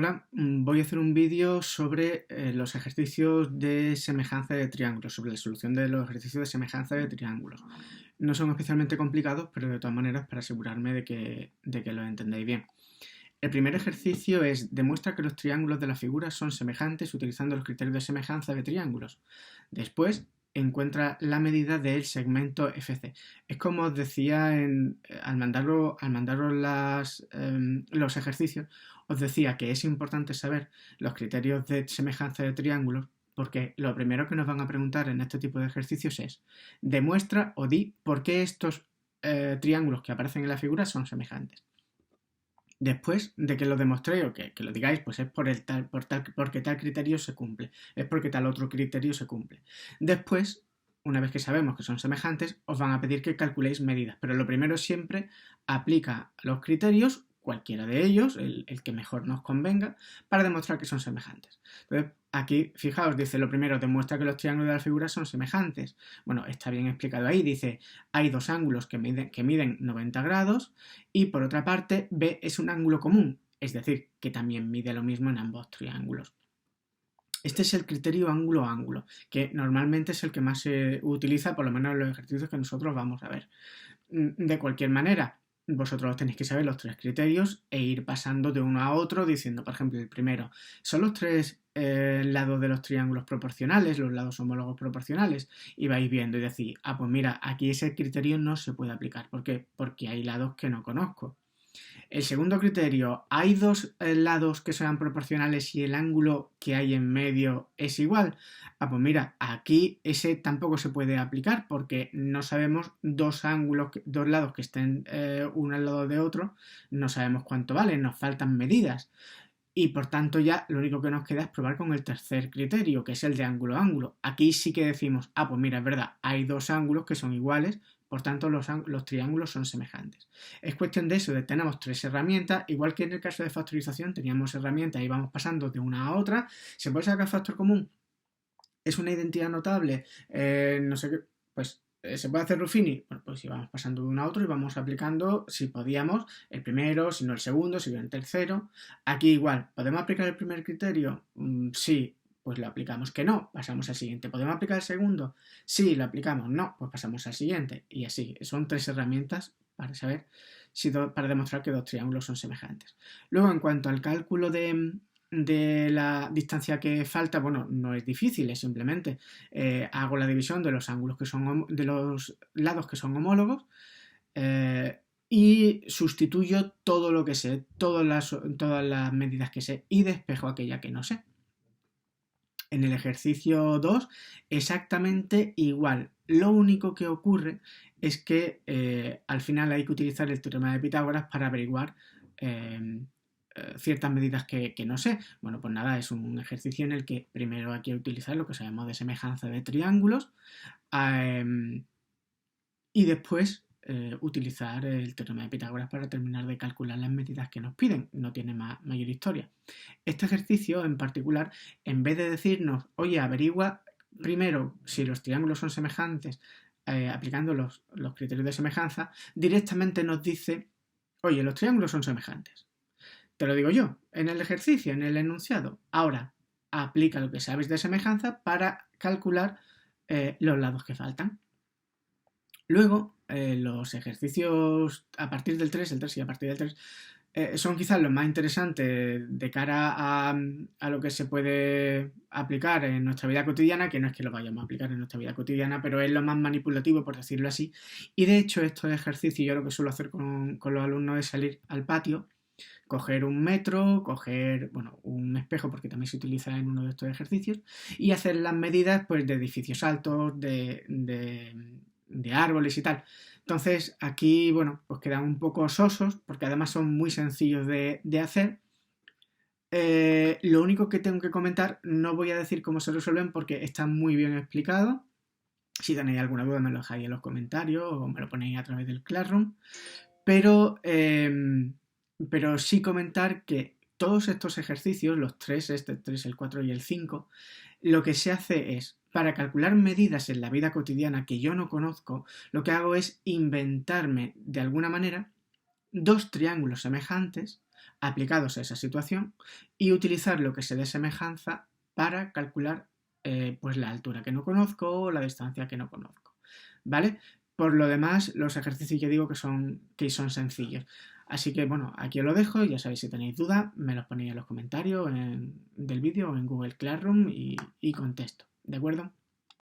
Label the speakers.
Speaker 1: Hola, voy a hacer un vídeo sobre los ejercicios de semejanza de triángulos, sobre la solución de los ejercicios de semejanza de triángulos. No son especialmente complicados, pero de todas maneras para asegurarme de que lo entendéis bien. El primer ejercicio es demuestra que los triángulos de la figura son semejantes utilizando los criterios de semejanza de triángulos. Después, encuentra la medida del segmento FC. Es como os decía al mandaros los ejercicios, os decía que es importante saber los criterios de semejanza de triángulos porque lo primero que nos van a preguntar en este tipo de ejercicios es demuestra o di por qué estos triángulos que aparecen en la figura son semejantes. Después de que lo demostréis o que lo digáis, pues es porque tal criterio se cumple, es porque tal otro criterio se cumple. Después, una vez que sabemos que son semejantes, os van a pedir que calculéis medidas, pero lo primero siempre aplica los criterios, cualquiera de ellos, el que mejor nos convenga, para demostrar que son semejantes. Entonces, aquí, fijaos, dice lo primero, demuestra que los triángulos de la figura son semejantes. Bueno, está bien explicado ahí, dice, hay dos ángulos que miden 90 grados y por otra parte, B es un ángulo común, es decir, que también mide lo mismo en ambos triángulos. Este es el criterio ángulo-ángulo, que normalmente es el que más se utiliza, por lo menos en los ejercicios que nosotros vamos a ver. De cualquier manera, vosotros tenéis que saber los tres criterios e ir pasando de uno a otro diciendo, por ejemplo, el primero, son los tres lados de los triángulos proporcionales, los lados homólogos proporcionales, y vais viendo y decís, pues mira, aquí ese criterio no se puede aplicar. ¿Por qué? Porque hay lados que no conozco. El segundo criterio, ¿hay dos lados que sean proporcionales y el ángulo que hay en medio es igual? Pues mira, aquí ese tampoco se puede aplicar porque no sabemos dos lados que estén uno al lado de otro, no sabemos cuánto valen, nos faltan medidas. Y por tanto ya lo único que nos queda es probar con el tercer criterio, que es el de ángulo-ángulo. Aquí sí que decimos, pues mira, es verdad, hay dos ángulos que son iguales, por tanto los triángulos son semejantes. Es cuestión de eso, tenemos tres herramientas, igual que en el caso de factorización teníamos herramientas y vamos pasando de una a otra. ¿Se puede sacar factor común? ¿Es una identidad notable? No sé qué, pues ¿se puede hacer Ruffini? Bueno, pues si vamos pasando de uno a otro y vamos aplicando, si podíamos, el primero, si no el segundo, si no el tercero. Aquí igual, ¿podemos aplicar el primer criterio? Sí, pues lo aplicamos. Que no, pasamos al siguiente. ¿Podemos aplicar el segundo? Sí, lo aplicamos. No, pues pasamos al siguiente. Y así, son tres herramientas para saber, para demostrar que dos triángulos son semejantes. Luego, en cuanto al cálculo de la distancia que falta, bueno, no es difícil, es simplemente hago la división de los ángulos de los lados que son homólogos y sustituyo todo lo que sé, todas las medidas que sé y despejo aquella que no sé. En el ejercicio 2 exactamente igual. Lo único que ocurre es que al final hay que utilizar el teorema de Pitágoras para averiguar ciertas medidas que no sé. Bueno, pues nada, es un ejercicio en el que primero hay que utilizar lo que sabemos de semejanza de triángulos y después utilizar el teorema de Pitágoras para terminar de calcular las medidas que nos piden. No tiene mayor historia. Este ejercicio en particular, en vez de decirnos, oye, averigua primero si los triángulos son semejantes aplicando los criterios de semejanza, directamente nos dice, oye, los triángulos son semejantes. Te lo digo yo, en el ejercicio, en el enunciado. Ahora, aplica lo que sabes de semejanza para calcular los lados que faltan. Luego, los ejercicios a partir del 3, el 3 y a partir del 3, son quizás los más interesantes de cara a lo que se puede aplicar en nuestra vida cotidiana, que no es que lo vayamos a aplicar en nuestra vida cotidiana, pero es lo más manipulativo, por decirlo así. Y de hecho, estos ejercicios yo lo que suelo hacer con los alumnos es salir al patio, coger un metro, coger un espejo, porque también se utiliza en uno de estos ejercicios, y hacer las medidas pues, de edificios altos, de árboles y tal. Entonces aquí, pues quedan un poco sosos, porque además son muy sencillos de hacer. Lo único que tengo que comentar, no voy a decir cómo se resuelven porque está muy bien explicado. Si tenéis alguna duda me lo dejáis en los comentarios o me lo ponéis a través del Classroom. Pero sí comentar que todos estos ejercicios, los 3, el 3, el 4 y el 5, lo que se hace es, para calcular medidas en la vida cotidiana que yo no conozco, lo que hago es inventarme de alguna manera dos triángulos semejantes aplicados a esa situación y utilizar lo que sé de semejanza para calcular pues la altura que no conozco o la distancia que no conozco, ¿vale? Por lo demás, los ejercicios ya digo que son sencillos. Así que bueno, aquí os lo dejo, ya sabéis, si tenéis dudas, me los ponéis en los comentarios del vídeo o en Google Classroom y contesto, ¿de acuerdo?